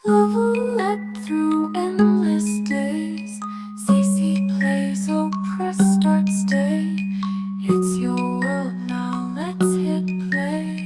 Level up through endless days. CC plays, oh press start stay. It's your world now, let's hit play.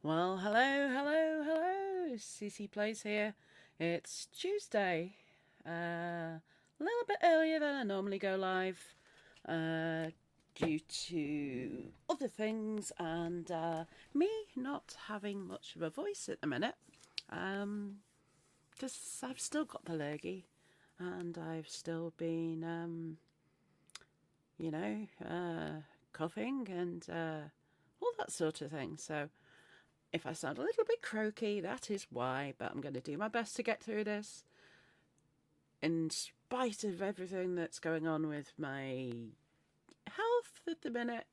Well, hello. CC Plays here. It's Tuesday. A little bit earlier than I normally go live due to other things and me not having much of a voice at the minute. Because I've still got the lurgy and I've still been, coughing and all that sort of thing. So if I sound a little bit croaky, that is why, but I'm going to do my best to get through this. In spite of everything that's going on with my health at the minute,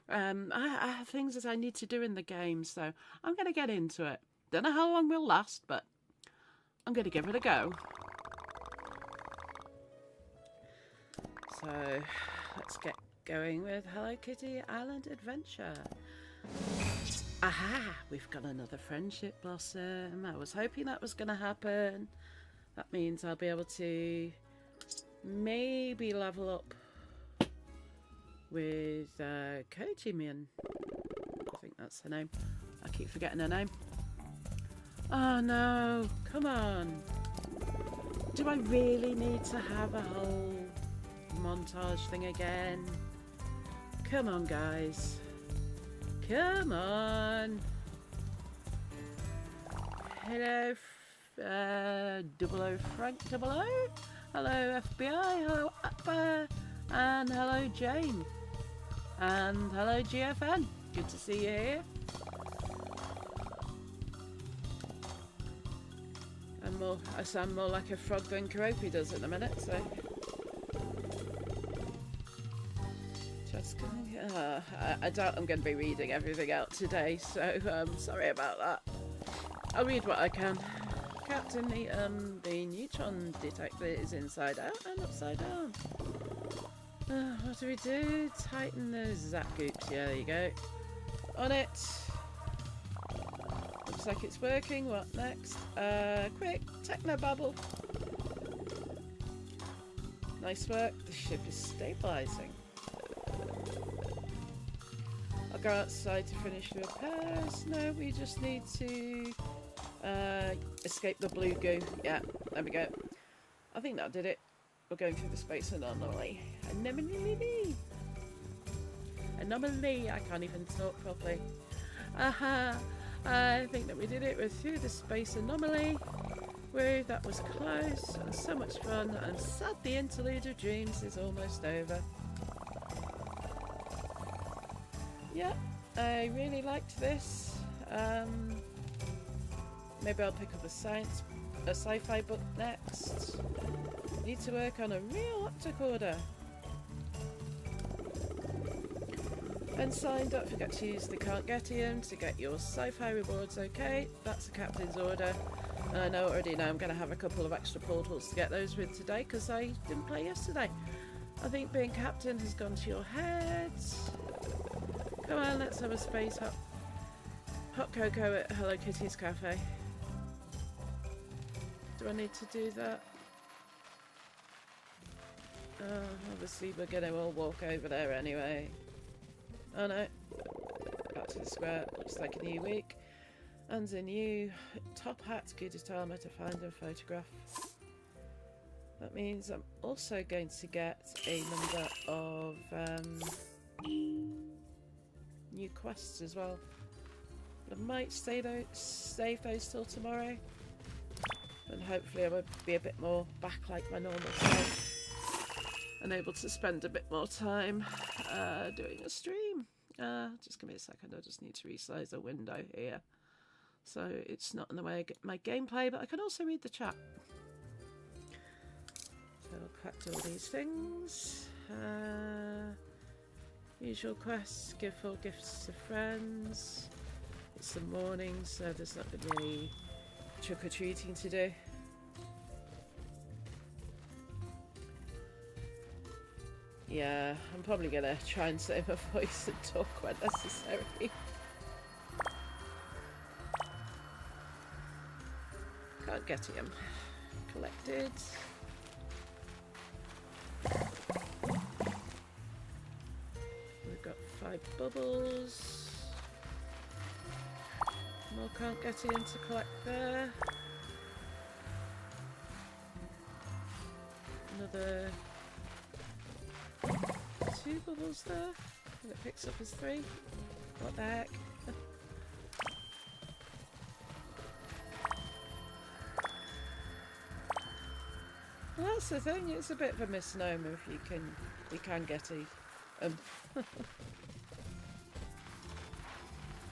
I have things that I need to do in the game, so I'm going to get into it. Don't know how long we'll last, but I'm going to give it a go. So, let's get going with Hello Kitty Island Adventure. Aha! We've got another friendship blossom. I was hoping that was going to happen. That means I'll be able to maybe level up with Kojimin. I think that's her name. I keep forgetting her name. Oh no! Come on! Do I really need to have a whole montage thing again? Come on, guys. Come on. Hello, 00 Frank 00. Hello, FBI. Hello, Akbar. And hello, Jane. And hello, GFN. Good to see you here. I sound more like a frog than Karopi does at the minute, so. I doubt I'm going to be reading everything out today, so sorry about that. I'll read what I can. Captain, the neutron detector is inside out and upside down. What do we do? Tighten those zap goops. Yeah, there you go. On it. Looks like it's working. What next? Quick, technobabble. Nice work. The ship is stabilising. I'll go outside to finish the repairs. No, we just need to escape the blue goo. Yeah, there we go. I think that did it. We're going through the space anomaly. Anomaly. I can't even talk properly. Aha! I think that we did it. We're through the space anomaly. Woo, that was close and so much fun. And sad the interlude of dreams is almost over. Yeah, I really liked this. Maybe I'll pick up a sci-fi book next. Need to work on a real optic order. Ensign, don't forget to use the Can't Getium to get your sci-fi rewards, okay? That's the captain's order. And I know already now I'm going to have a couple of extra portals to get those with today because I didn't play yesterday. I think being captain has gone to your head. Come on, let's have a space hot cocoa at Hello Kitty's cafe. Do I need to do that? Obviously we're going to all walk over there anyway. Oh no, back to the square. Looks like a new week. And a new top hat Gudetama to find and photograph. That means I'm also going to get a number of new quests as well. I might save those till tomorrow. And hopefully I will be a bit more back like my normal self. And able to spend a bit more time doing a stream. Just give me a second, I just need to resize a window here. So it's not in the way of my gameplay, but I can also read the chat. So I'll collect all these things. Usual quests, give full gifts to friends. It's the morning, so there's not going to be any trick-or-treating to do. Yeah, I'm probably going to try and save my voice and talk when necessary. Can't get him. Collected. We've got 5 bubbles. More can't get in to collect there. Another 2 bubbles there. And it picks up as 3. What the heck? Well, that's the thing, it's a bit of a misnomer if you can get a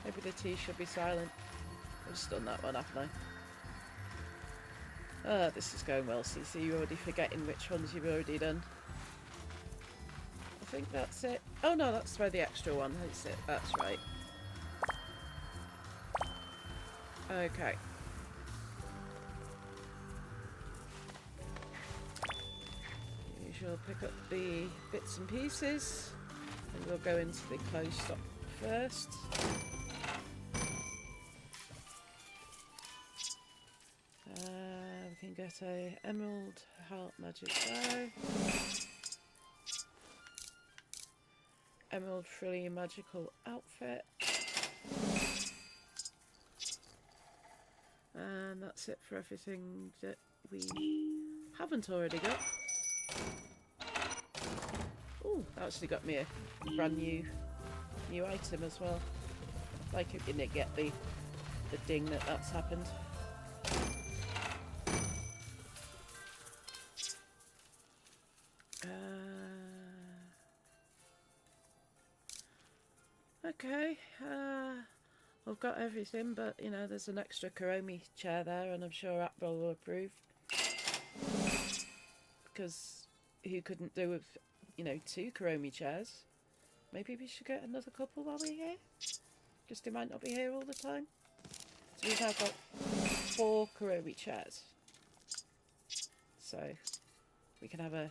maybe the T should be silent. I've just done that one, haven't I? Ah, this is going well, CC. You're already forgetting which ones you've already done. I think that's it. Oh no, that's where the extra one is it. That's right. Okay. Usually pick up the bits and pieces and we'll go into the closed shop first. We can get a emerald heart magic bow, emerald frilly magical outfit, and that's it for everything that we haven't already got. Oh, that actually got me a brand new item as well. Like it didn't get the ding that's happened. Okay, I've got everything, but you know, there's an extra Kuromi chair there, and I'm sure Apple will approve. Because who couldn't do with, you know, 2 Kuromi chairs? Maybe we should get another couple while we're here? Just they might not be here all the time. So we've now got 4 Kuromi chairs. So we can have a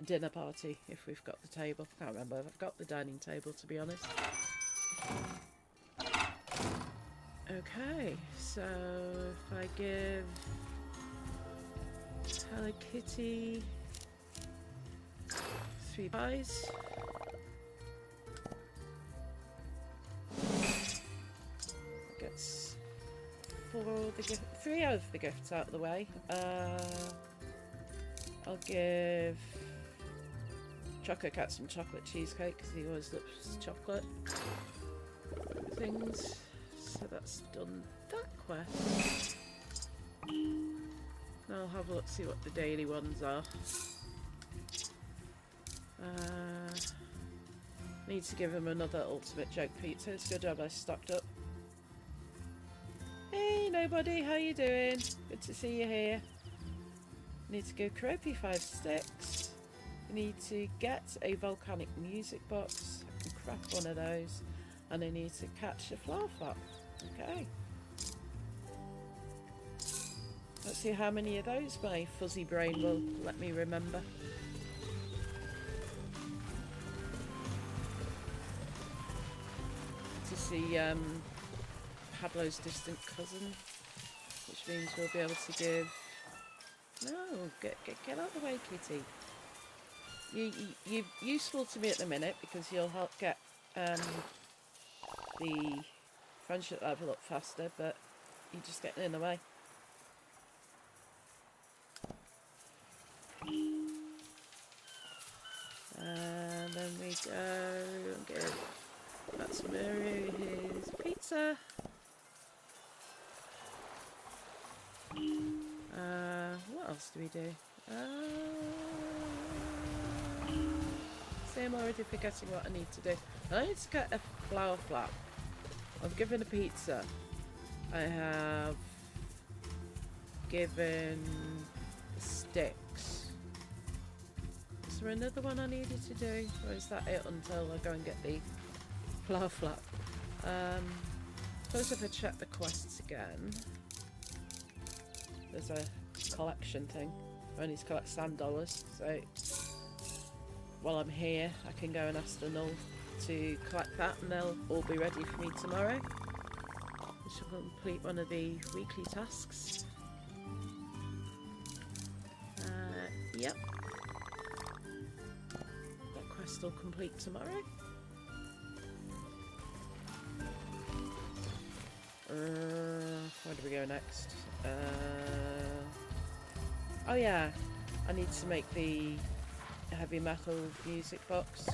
dinner party if we've got the table. I can't remember if I've got the dining table, to be honest. Okay, so if I give Hello Kitty 3 pies. Gets 3 of the gifts out of the way. I'll give Chocolate Cat some chocolate cheesecake because he always loves chocolate things. So that's done that quest. Now I'll have a look, see what the daily ones are. Need to give him another ultimate joke pizza. It's a good job I stocked up. Hey nobody, how you doing? Good to see you here. Need to go Croppy 5 sticks. Need to get a volcanic music box. I can craft one of those. And I need to catch a flower flop. Okay. Let's see how many of those my fuzzy brain will let me remember. To see Pablo's distant cousin, which means we'll be able to give... No, get out of the way, kitty. you're useful to me at the minute because you'll help get the friendship level up faster, but you're just getting in the way. And then we go and give Matsumuru his pizza. What else do we do? See, I'm already forgetting what I need to do. I need to get a flour flap. I've given a pizza. I have given sticks. Is there another one I needed to do? Or is that it until I go and get the flour flap? Suppose if I check the quests again, there's a collection thing. I need to collect sand dollars, so while I'm here I can go and ask the Null to collect that and they'll all be ready for me tomorrow. I shall complete one of the weekly tasks. Yep. That quest will complete tomorrow. Where do we go next? Oh yeah, I need to make the heavy metal music box.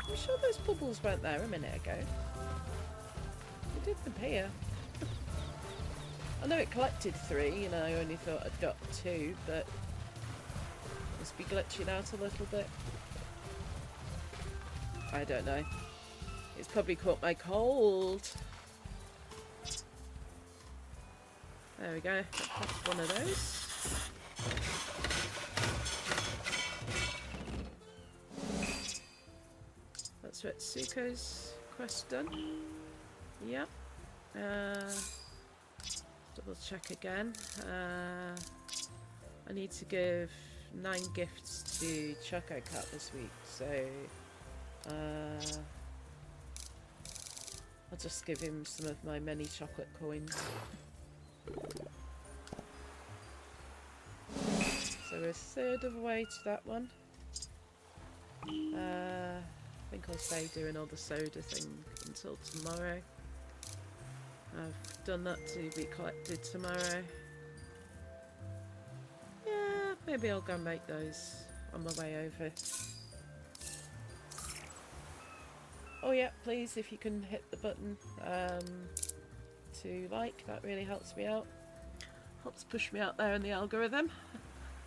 I'm sure those bubbles weren't there a minute ago. They didn't appear. I know it collected 3 and I only thought I'd got 2, but must be glitching out a little bit. I don't know. It's probably caught my cold. There we go. That's one of those. That's Retsuko's quest done. Yep. Double check again. I need to give 9 gifts to Choco Cat this week, so I'll just give him some of my many chocolate coins. So we're a third of the way to that one. I think I'll stay doing all the soda thing until tomorrow. I've done that to be collected tomorrow. Yeah, maybe I'll go and make those on my way over. Oh yeah, please, if you can hit the button to like, that really helps me out. Helps push me out there in the algorithm.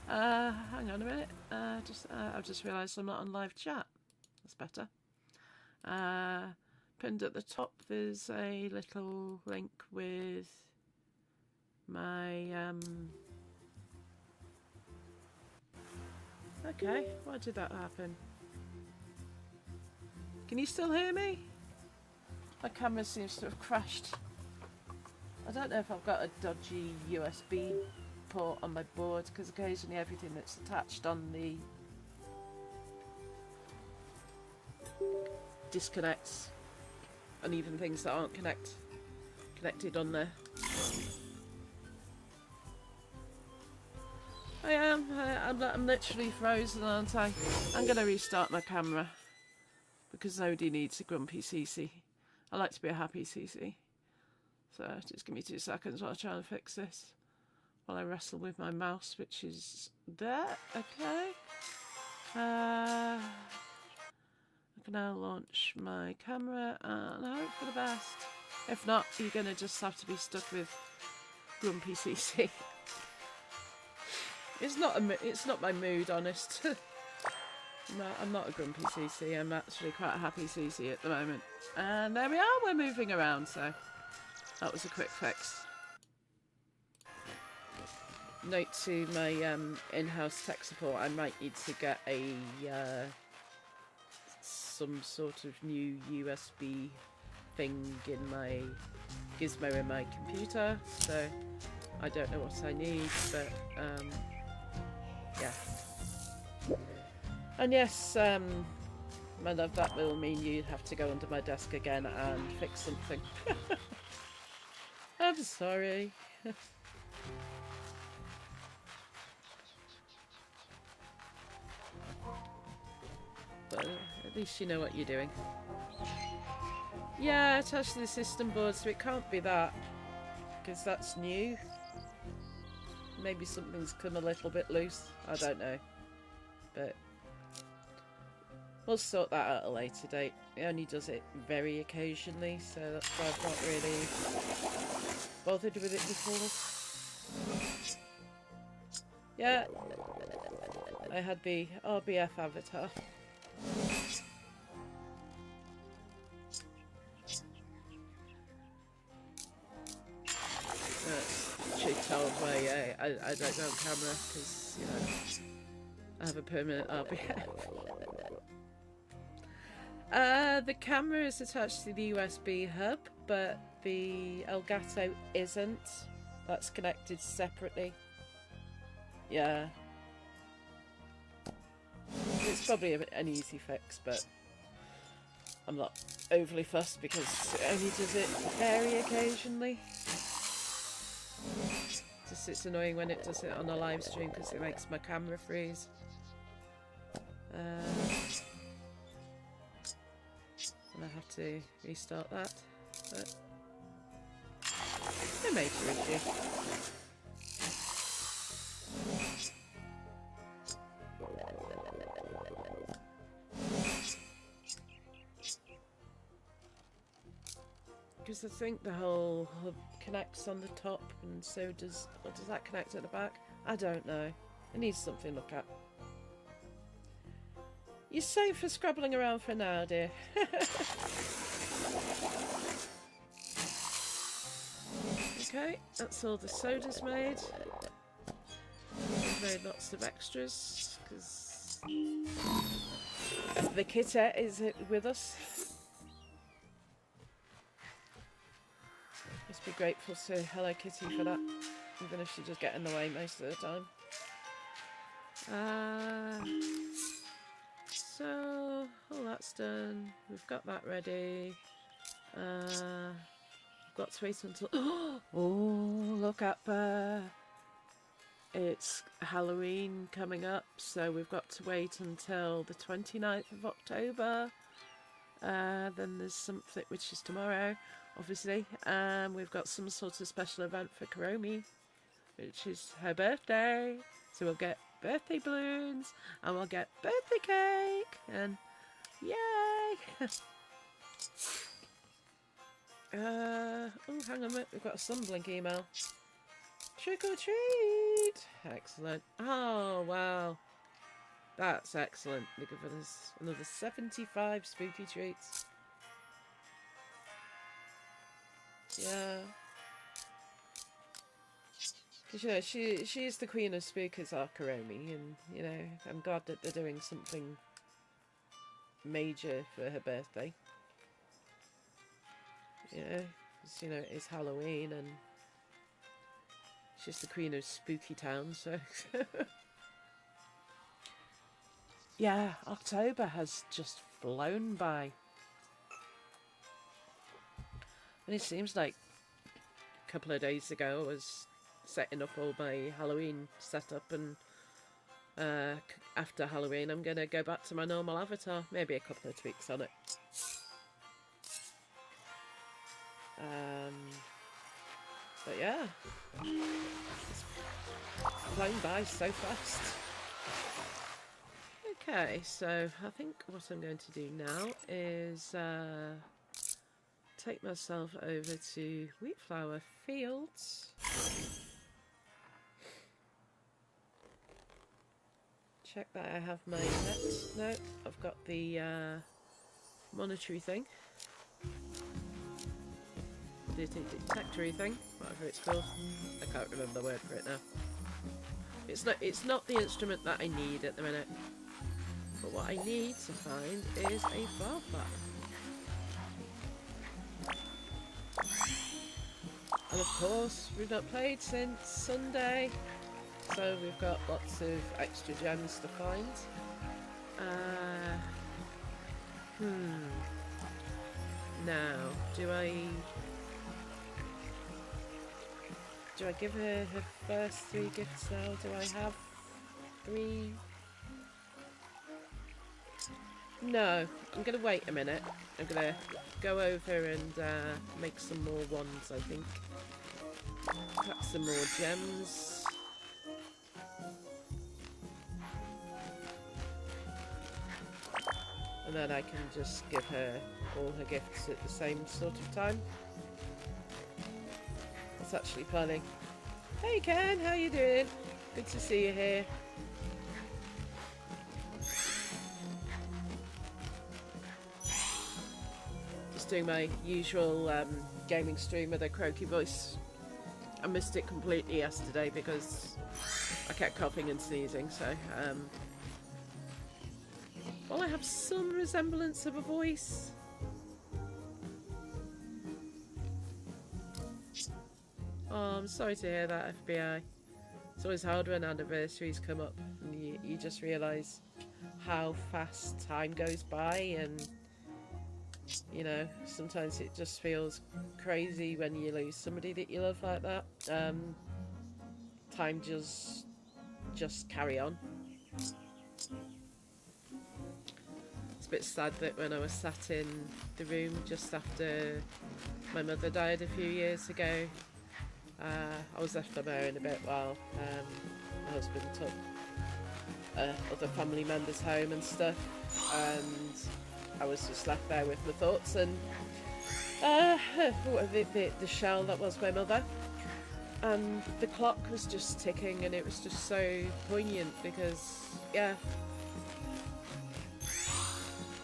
Hang on a minute. I've just realised I'm not on live chat. That's better. Pinned at the top there's a little link with my okay, why did that happen? Can you still hear me? My camera seems to have crashed. I don't know if I've got a dodgy USB port on my board, because occasionally everything that's attached on the disconnects, and even things that aren't connected on there. I'm literally frozen, aren't I? I'm going to restart my camera because nobody needs a grumpy CC. I like to be a happy CC. So just give me 2 seconds while I try and fix this. While I wrestle with my mouse, which is there. Okay. I can now launch my camera and hope for the best. If not, you're going to just have to be stuck with grumpy CC. It's not my mood, honest. No, I'm not a grumpy CC. I'm actually quite a happy CC at the moment. And there we are. We're moving around, so that was a quick fix. Note to my in-house tech support, I might need to get a some sort of new USB thing in my gizmo in my computer, so I don't know what I need, but yeah. And yes, my love, that will mean you'd have to go under my desk again and fix something. I'm sorry. At least you know what you're doing. Yeah, attached to the system board, so it can't be that, because that's new. Maybe something's come a little bit loose. I don't know. But we'll sort that out at a later date. It only does it very occasionally, so that's why I've not really bothered with it before. Yeah, I had the RBF avatar. She told me I don't go on camera because, you know, I have a permanent RBF. The camera is attached to the USB hub, but the Elgato isn't. That's connected separately. Yeah. It's probably an easy fix, but I'm not overly fussed because it only does it very occasionally. Just it's annoying when it does it on a live stream because it makes my camera freeze. And I have to restart that, but no major issue. Because I think the whole hub connects on the top, and so does that connect at the back? I don't know. It needs something to look at. You're safe for scrabbling around for now, dear. Okay, that's all the sodas made. We've made lots of extras because the Kitty is with us. Must be grateful to Hello Kitty for that, even if she does get in the way most of the time. So all that's done. We've got that ready. We've got to wait until. Oh, look up there! It's Halloween coming up, so we've got to wait until the 29th of October. Then there's something, which is tomorrow, obviously. We've got some sort of special event for Kuromi, which is her birthday. So we'll get birthday balloons, and we'll get birthday cake, and yay! Oh, hang on a minute, we've got a Sunblink email. Trick or treat! Excellent. Oh, wow. That's excellent. They're giving us another 75 spooky treats. Yeah. Because, you know, she is the queen of spookers, our Kuromi, and, you know, I'm glad that they're doing something major for her birthday. Yeah, because, you know, it's Halloween, and she's the queen of spooky town, so... Yeah, October has just flown by. And it seems like a couple of days ago I was setting up all my Halloween setup, and after Halloween I'm going to go back to my normal avatar. Maybe a couple of tweaks on it. But yeah, it's flown by so fast. Okay, so I think what I'm going to do now is take myself over to Wheatflower Fields. Check that I have my net. No, I've got the monitory thing. The detectory thing, whatever it's called. I can't remember the word for it now. It's not the instrument that I need at the minute. But what I need to find is a bar flap. And of course, we've not played since Sunday, so we've got lots of extra gems to find. Now, do I give her her first 3 gifts now? Do I have 3? No, I'm going to wait a minute. I'm going to go over and make some more wands, I think. Pack some more gems. And then I can just give her all her gifts at the same sort of time. That's actually planning. Hey Ken, how you doing? Good to see you here. Just doing my usual gaming stream with a croaky voice. I missed it completely yesterday because I kept coughing and sneezing, so well, I have some resemblance of a voice. Oh, I'm sorry to hear that, FBI. It's always hard when anniversaries come up and you just realise how fast time goes by, and you know, sometimes it just feels crazy when you lose somebody that you love like that. Time just carry on. It's a bit sad that when I was sat in the room just after my mother died a few years ago, I was left on my own a bit while my husband took other family members home and stuff, and I was just left there with my thoughts and the shell that was my mother, and the clock was just ticking, and it was just so poignant because, yeah,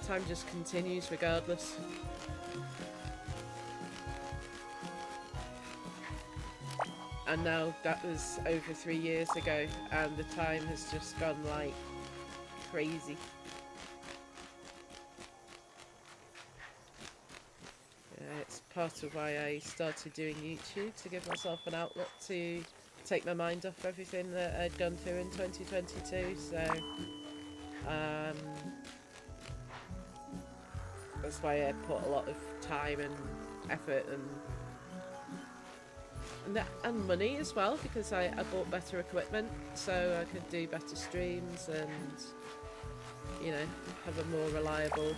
time just continues regardless. And now that was over 3 years ago, and the time has just gone like crazy. It's part of why I started doing YouTube, to give myself an outlet to take my mind off everything that I'd gone through in 2022. So that's why I put a lot of time and effort and money as well, because I bought better equipment so I could do better streams and, you know, have a more reliable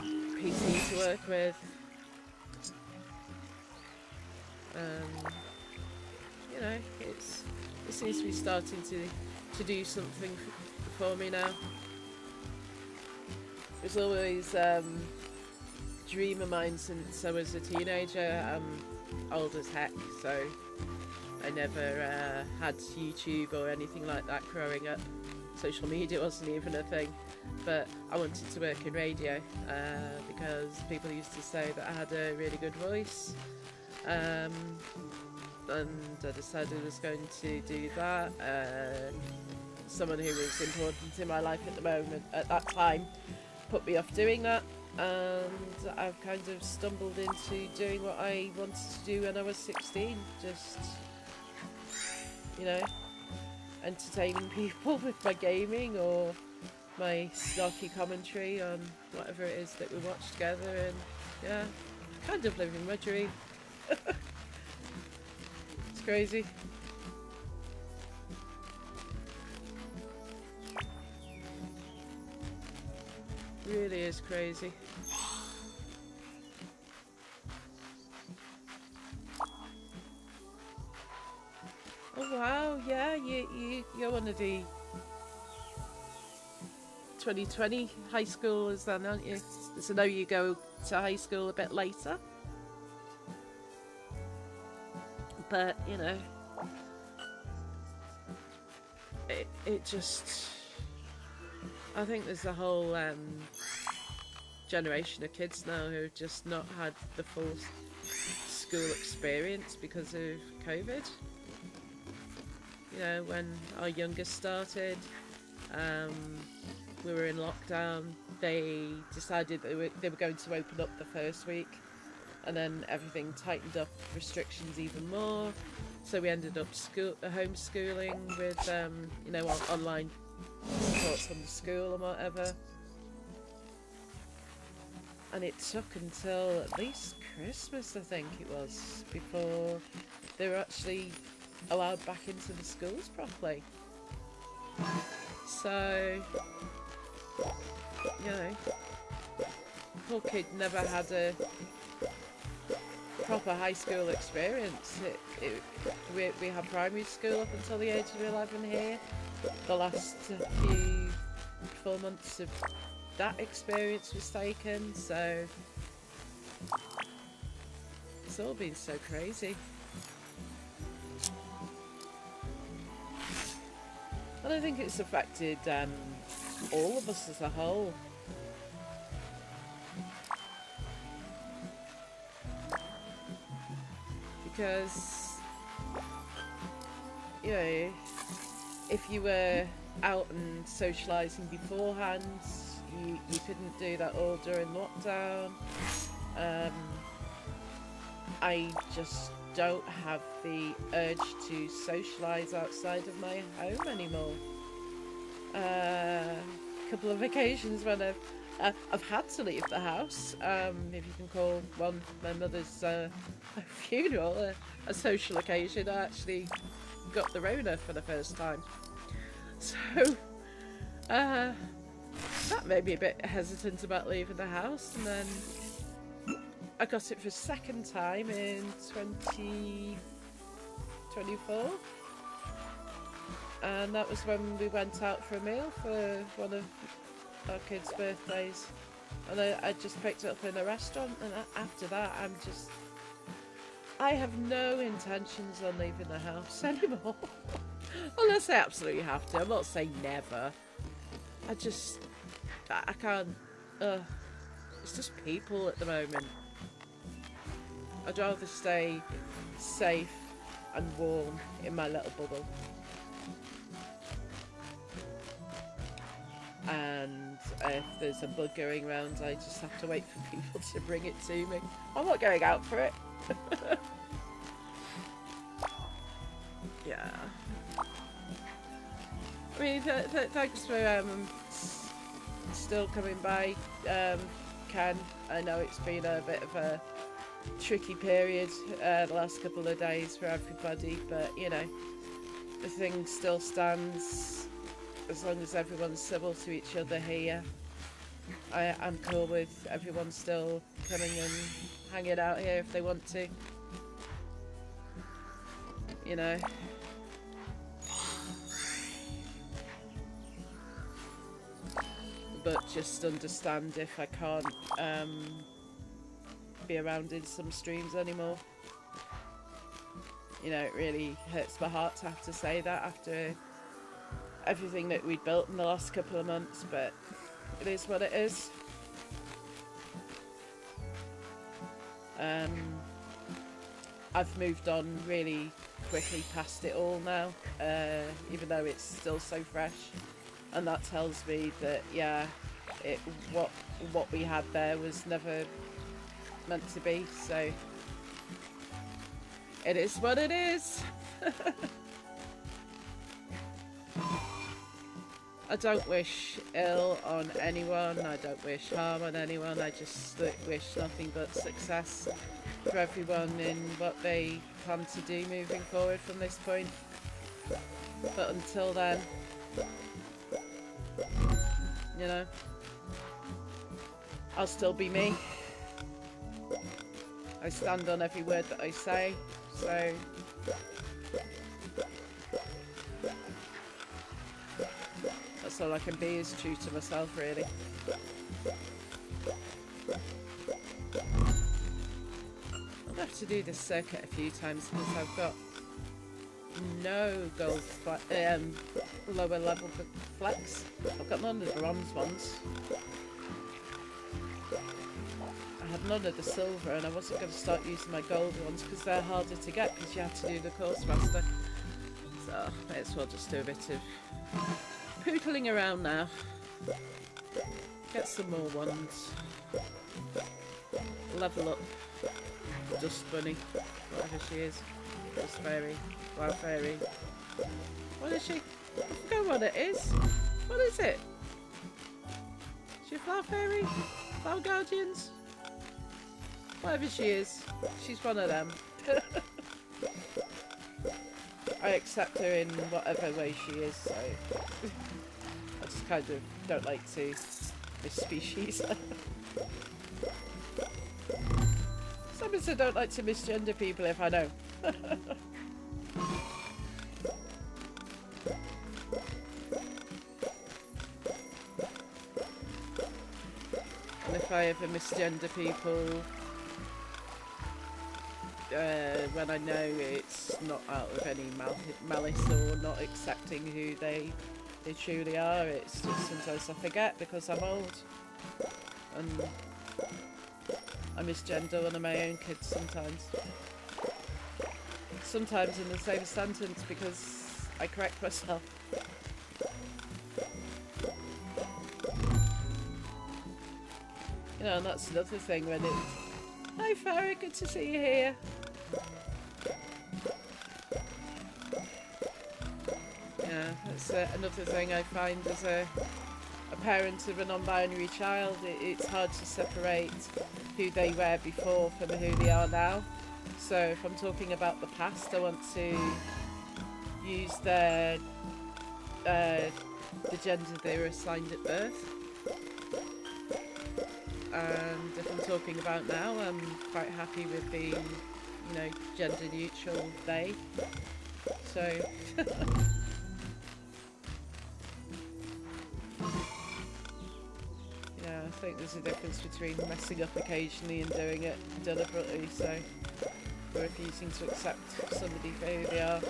PC to work with. You know, it seems to be starting to do something for me now. It was always a dream of mine since I was a teenager. I'm old as heck, so I never had YouTube or anything like that growing up. Social media wasn't even a thing, but I wanted to work in radio because people used to say that I had a really good voice, and I decided I was going to do that. Someone who was important in my life at that time put me off doing that, and I've kind of stumbled into doing what I wanted to do when I was 16, just, you know, entertaining people with my gaming or my snarky commentary on whatever it is that we watch together, and yeah, kind of living my dream. It's crazy. Really is crazy. Oh wow, yeah, you're one of the 2020 high schoolers then, aren't you? So now you go to high school a bit later. But, you know, it just, I think there's a whole generation of kids now who've just not had the full school experience because of COVID. You know, when our youngest started, we were in lockdown. They decided they were going to open up the first week, and then everything tightened up restrictions even more. So we ended up homeschooling with, you know, online support from the school and whatever. And it took until at least Christmas, I think it was, before they were actually allowed back into the schools properly. So you know, poor kid never had a proper high school experience. We had primary school up until the age of 11 here. The last few 4 months of that experience was taken, so it's all been so crazy. And I think it's affected all of us as a whole. Because, you know, if you were out and socialising beforehand, you couldn't do that all during lockdown. I just don't have the urge to socialise outside of my home anymore. A couple of occasions when I've had to leave the house, if you can call one my mother's funeral a social occasion. I actually got the Rona for the first time, so that made me a bit hesitant about leaving the house. And then I got it for a second time in 2024, and that was when we went out for a meal for one of our kids' birthdays, and I just picked it up in a restaurant. And after that, I have no intentions on leaving the house anymore. Unless I absolutely have to. I'm not saying never. I can't. It's just people at the moment. I'd rather stay safe and warm in my little bubble. And if there's a bug going around, I just have to wait for people to bring it to me. I'm not going out for it. Yeah. I mean, thanks for still coming by, Ken. I know it's been a bit of a tricky period the last couple of days for everybody, but you know, the thing still stands as long as everyone's civil to each other here. I'm cool with everyone still coming and hanging out here if they want to, you know. But just understand if I can't be around in some streams anymore. You know, it really hurts my heart to have to say that after everything that we'd built in the last couple of months, but it is what it is. I've moved on really quickly past it all now, even though it's still so fresh. And that tells me that, yeah, what we had there was never meant to be, so it is what it is. I don't wish ill on anyone, I don't wish harm on anyone, I just wish nothing but success for everyone in what they plan to do moving forward from this point. But until then, you know, I'll still be me. I stand on every word that I say, so that's all I can be, is true to myself, really. I'll have to do this circuit a few times because I've got no gold lower level flex. I've got none of the bronze ones. I had none of the silver, and I wasn't going to start using my gold ones because they're harder to get because you have to do the course master. So may as well just do a bit of pootling around now. Get some more ones. Level up Dust Bunny, whatever she is. Dust Fairy, Cloud Fairy. What is she? I forgot what it is. What is it? Is she a Flower Fairy? Flower Guardians? Whatever she is, she's one of them. I accept her in whatever way she is, so I just kind of don't like to miss species. Sometimes I don't like to misgender people if I know. And if I ever misgender people, when I know it's not out of any malice or not accepting who they truly are, it's just sometimes I forget because I'm old. And I misgender one of my own kids sometimes. Sometimes in the same sentence because I correct myself. You know, and that's another thing when it's, hi Farah, good to see you here. Yeah, that's another thing I find as a parent of a non-binary child. It's hard to separate who they were before from who they are now. So if I'm talking about the past, I want to use the gender they were assigned at birth. And if I'm talking about now, I'm quite happy with being, you know, gender neutral they. So yeah, I think there's a difference between messing up occasionally and doing it deliberately. So we're refusing to accept somebody for who they are.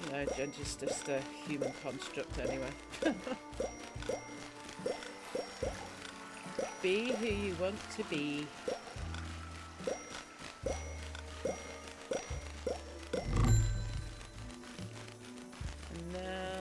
You know, gender's just a human construct anyway. Be who you want to be. And now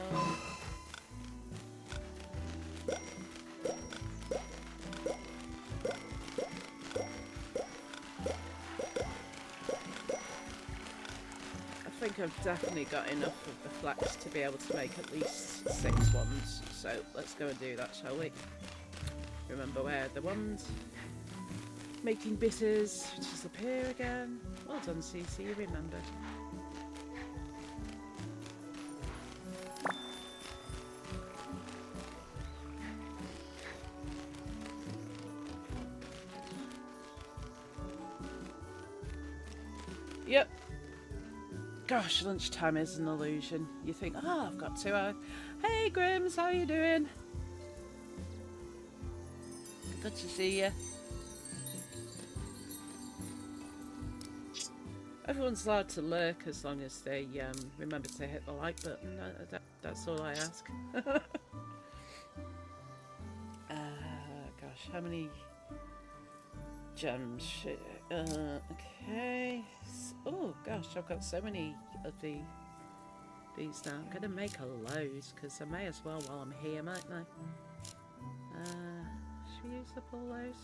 I think I've definitely got enough of the flax to be able to make at least 6 ones. So let's go and do that, shall we? Remember where the wand making bitters, which is up here again. Well done, CC, you remembered. Yep. Gosh, lunchtime is an illusion. You think, oh, I've got 2 hours. Hey, Grims, how you doing? Good to see you. Everyone's allowed to lurk as long as they remember to hit the like button. That's all I ask. Gosh, how many gems? Okay. Oh gosh, I've got so many of these now. I'm gonna make a load because I may as well while I'm here, mightn't I? Should we use up all those?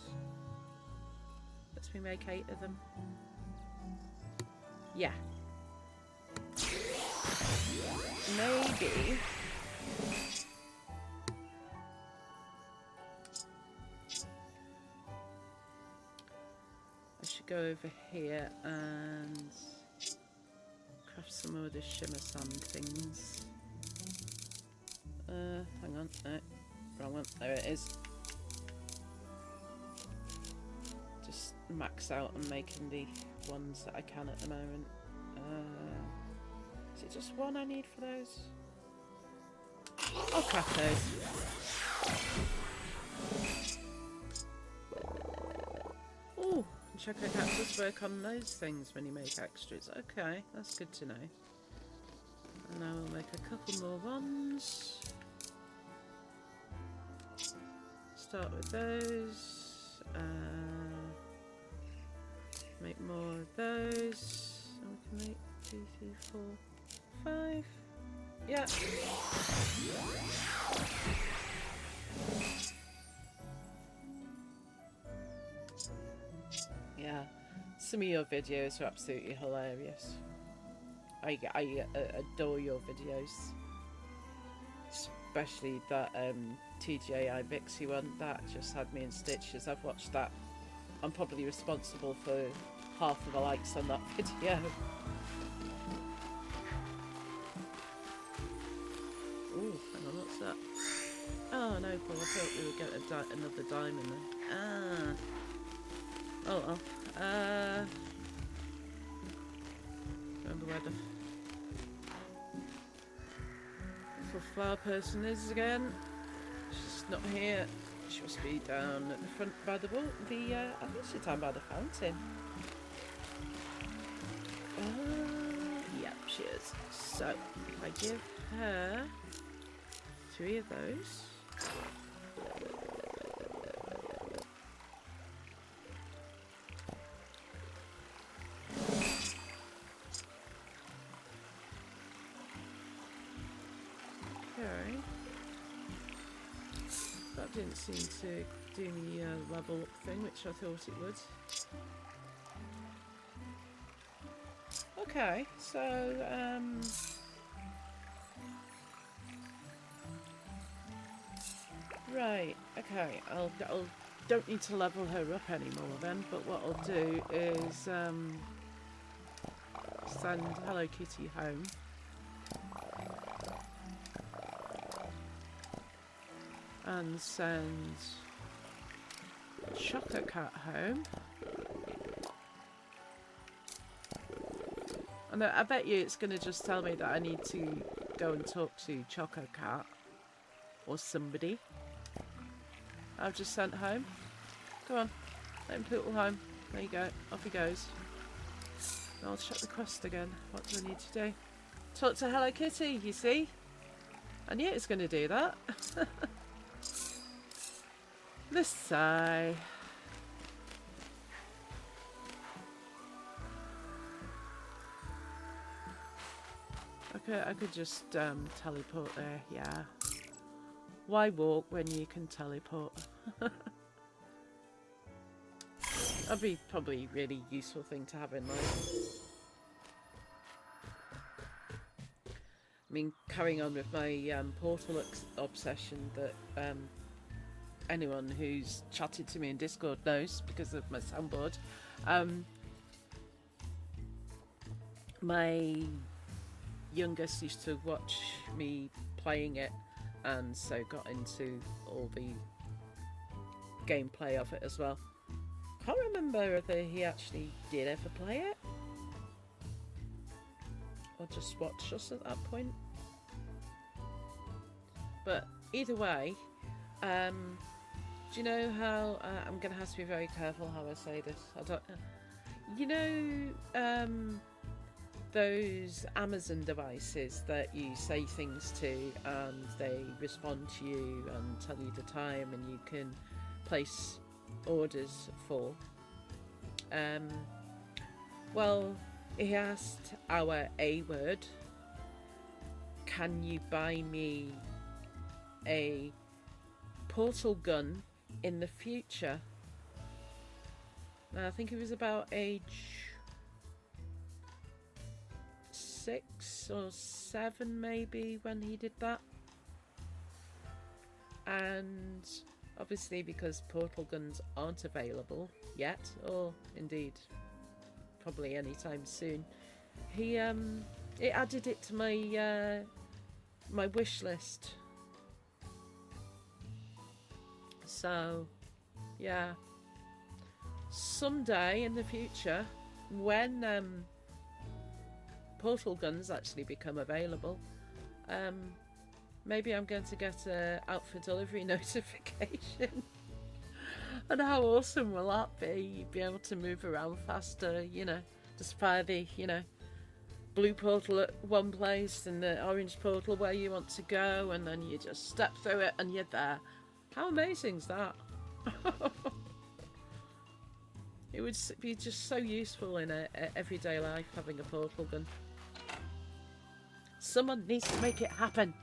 Let's me make 8 of them. Yeah. Maybe. I should go over here and craft some more of the shimmer sand things. Hang on, no, wrong one. There it is. Just max out on making the ones that I can at the moment. Is it just 1 I need for those? I'll craft those. Oh, chocolate cactus work on those things when you make extras. Okay, that's good to know. And I will make a couple more ones. Start with those. Make more of those. And we can make 2, 3, 4, 5. Yeah. Yeah. Some of your videos are absolutely hilarious. I adore your videos. especially that TGAI Vixie one, that just had me in stitches. I've watched that. I'm probably responsible for half of the likes on that video. Ooh, hang on, what's that? Oh no, Paul, I thought we were getting another diamond then. Ah. Oh well. Remember where the little flower person is again. She's not here. She must be down at the front by the wall. I think she's down by the fountain. Yep, she is. So if I give her 3 of those. Okay. That didn't seem to do the level up thing, which I thought it would. Okay, so right. Okay, I'll don't need to level her up anymore then. But what I'll do is send Hello Kitty home. And send Choco Cat home. And I bet you it's going to just tell me that I need to go and talk to Choco Cat or somebody. I've just sent home. Go on, let him poodle home. There you go, off he goes. Now I'll check the quest again. What do I need to do? Talk to Hello Kitty, you see? I knew it was going to do that. This sigh. Okay, I could just teleport there, yeah. Why walk when you can teleport? That'd be probably a really useful thing to have in life. I mean, carrying on with my portal obsession that anyone who's chatted to me in Discord knows because of my soundboard. My youngest used to watch me playing it, and so got into all the gameplay of it as well. Can't remember whether he actually did ever play it or just watched us at that point. But either way, do you know how I'm going to have to be very careful how I say this? I don't. You know, those Amazon devices that you say things to and they respond to you and tell you the time and you can place orders for. Well, he asked our A-word, can you buy me a portal gun in the future? I think he was about age 6 or 7 maybe when he did that. And obviously because portal guns aren't available yet, or indeed probably anytime soon, he it added it to my my wish list. So yeah, someday in the future when portal guns actually become available, maybe I'm going to get a out for delivery notification. And how awesome will that be? You'd be able to move around faster, you know, just fire the, you know, blue portal at one place and the orange portal where you want to go, and then you just step through it and you're there. How amazing is that? It would be just so useful in a everyday life, having a portal gun. Someone needs to make it happen.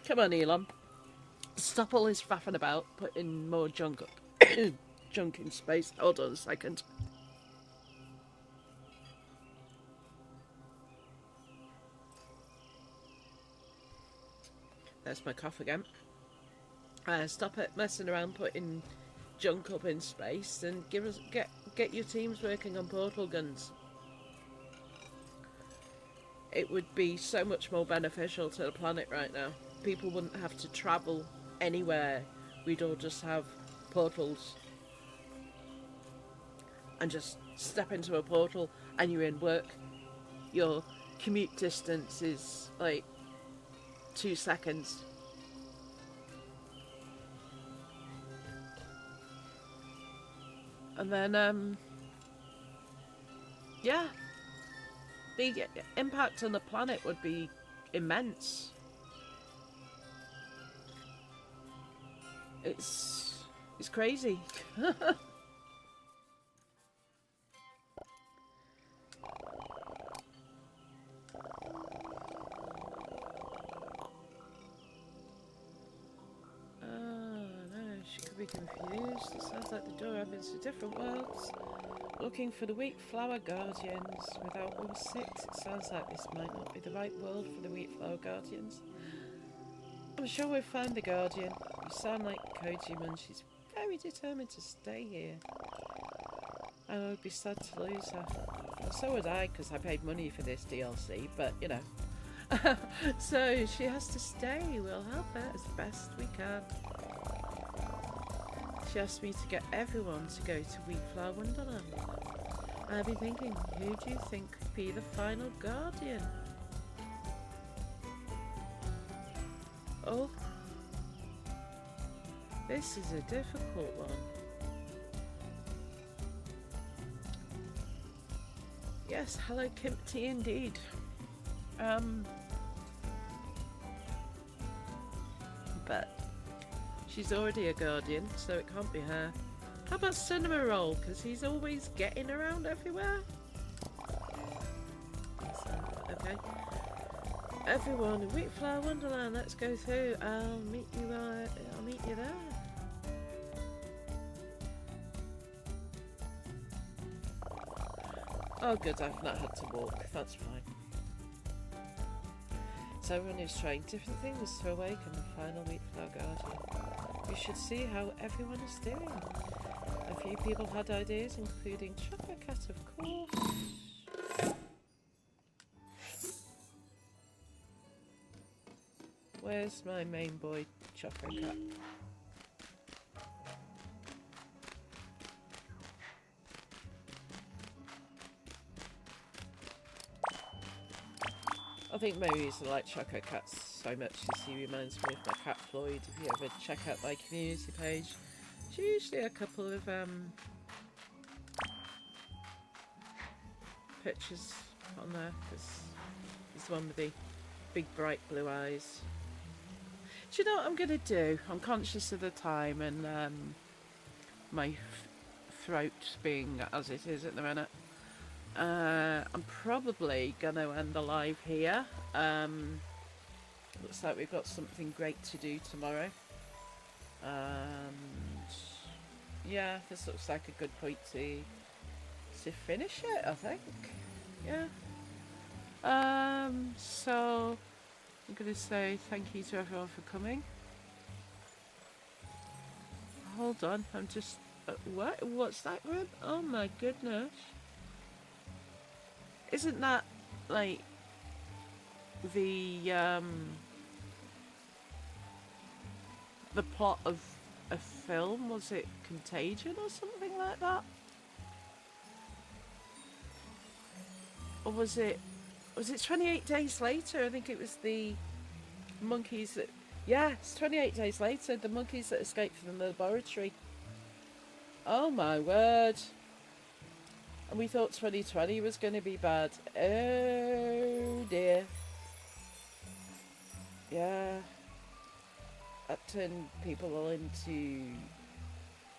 Come on, Elon. Stop all this faffing about, putting more junk up. Junk in space. Hold on a second. There's my cough again. Stop it messing around putting junk up in space and get your teams working on portal guns. It would be so much more beneficial to the planet right now. People wouldn't have to travel anywhere. We'd all just have portals and just step into a portal and you're in work. Your commute distance is like 2 seconds. And then, yeah, the impact on the planet would be immense. It's crazy. Be confused. It sounds like the door opens to different worlds. Looking for the wheat flower guardians. Without all 6, it sounds like this might not be the right world for the wheat flower guardians. I'm sure we'll find the guardian. You sound like Kojima and she's very determined to stay here. I would be sad to lose her. Well, so would I, because I paid money for this DLC, but you know. So she has to stay. We'll help her as best we can. She asked me to get everyone to go to Wheatflower Wonderland. I've been thinking, who do you think could be the final guardian? Oh, this is a difficult one. Yes, hello Kimpty indeed. But she's already a guardian, so it can't be her. How about Cinema Roll? Because he's always getting around everywhere. So, okay. Everyone in Wheatflower Wonderland, let's go through. I'll meet you there. Oh good, I've not had to walk. That's fine. So everyone is trying different things to awaken the final Wheatflower Guardian. We should see how everyone is doing. A few people had ideas, including Chocolate Cat, of course. Where's my main boy, Chocolate Cat? I think maybe he's like Chocolate Cat so much as he reminds me of my cat Floyd. If you ever check out my community page, there's usually a couple of pictures on there, because he's the one with the big bright blue eyes. Do you know what I'm going to do? I'm conscious of the time and my throat being as it is at the minute. I'm probably going to end the live here. Looks like we've got something great to do tomorrow. And yeah, this looks like a good point to finish it, I think. Yeah. So I'm going to say thank you to everyone for coming. Hold on, I'm just... what's that group? Oh my goodness. Isn't that like the plot of a film? Was it Contagion or something like that? Or was it 28 Days Later? I think it was the monkeys that... Yeah, it's 28 Days Later, the monkeys that escaped from the laboratory. Oh my word. And we thought 2020 was going to be bad. Oh dear. Yeah. That turned people all into...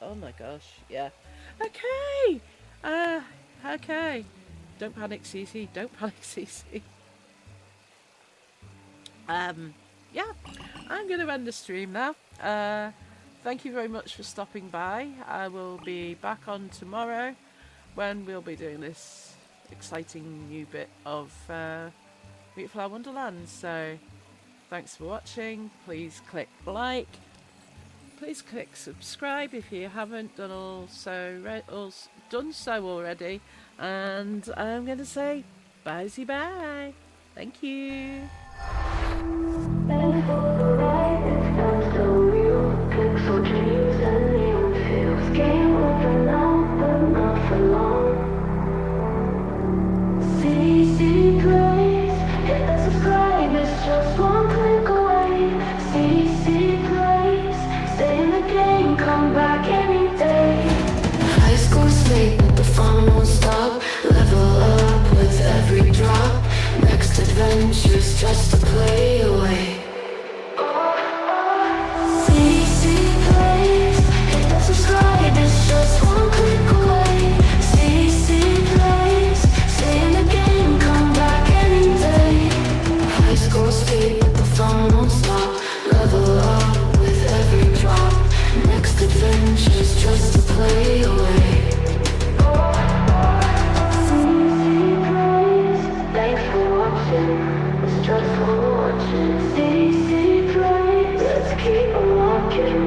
Oh my gosh, yeah. Okay! Okay. Don't panic, Cece. Don't panic, Cece. Yeah. I'm going to end the stream now. Thank you very much for stopping by. I will be back on tomorrow, when we'll be doing this exciting new bit of Wheatflower Wonderland. So, Thanks for watching. Please click like. Please click subscribe if you haven't done so already. And I'm going to say bye. Thank you. Thanks for the ride, it felt so real. Pixel dreams and neon feels. Game over now, but not for long. CC plays, hit the subscribe, it's just one click away. CC plays, stay in the game, come back any day. High school state, but the fun won't stop. Level up with every drop. Next adventure's just a play away. CC plays, hit the subscribe, it's just one click away. CC plays, stay in the game, come back any day. High school speed, but the fun won't stop. Level up with every drop. Next adventure's just a play away. CC plays, thanks for watching. It's just for watching. CC plays, let's keep on walking.